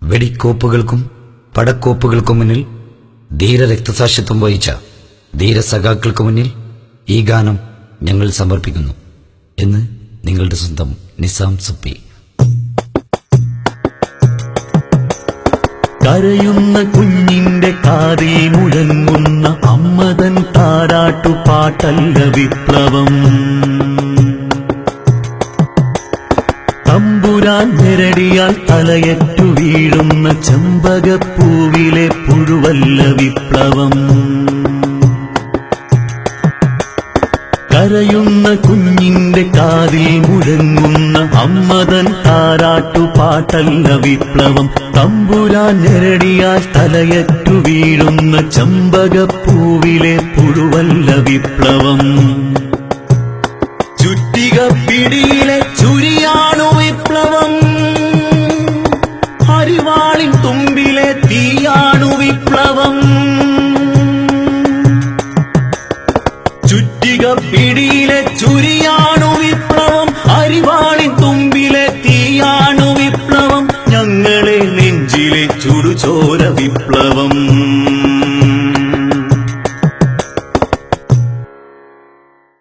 വെടിക്കോപ്പുകൾക്കും പടക്കോപ്പുകൾക്കും മുന്നിൽ ധീര രക്തസാക്ഷിത്വം വഹിച്ച ധീരസഖാക്കൾക്ക് മുന്നിൽ ഈ ഗാനം ഞങ്ങൾ സമർപ്പിക്കുന്നു എന്ന് നിങ്ങളുടെ സ്വന്തം നിസാം സുപ്പി. കരയുന്ന കുഞ്ഞിന്റെ കാതിൽ മുഴങ്ങുന്ന അമ്മതൻ താരാട്ടുപാട്ടല്ല വിപ്ലവം. തമ്പുരാൻ ഞെരടിയാൽ തലയറ്റു വീഴുന്ന ചെമ്പകപ്പൂവിലെ പുഴുവല്ല വിപ്ലവം. കരയുന്ന കുഞ്ഞിന്റെ കാതിൽ മുഴങ്ങുന്ന അമ്മതൻ താരാട്ടുപാട്ടല്ല വിപ്ലവം. തമ്പുരാൻ ഞെരടിയാൽ തലയറ്റു വീഴുന്ന ചെമ്പകപ്പൂവിലെ പുഴുവല്ല വിപ്ലവം. ചുറ്റിക പിടിയിലെ ചുരിയാണു വിപ്ലവം. അരിവാളിൻ തുമ്പിലെ തീയാണു വിപ്ലവം. ചുറ്റിക പിടിയിലെ ചുരിയാണു വിപ്ലവം. അരിവാളിൻ തുമ്പിലെ തീയാണു വിപ്ലവം. ഞങ്ങളെ നെഞ്ചിലെ ചുടുചോര വിപ്ലവം.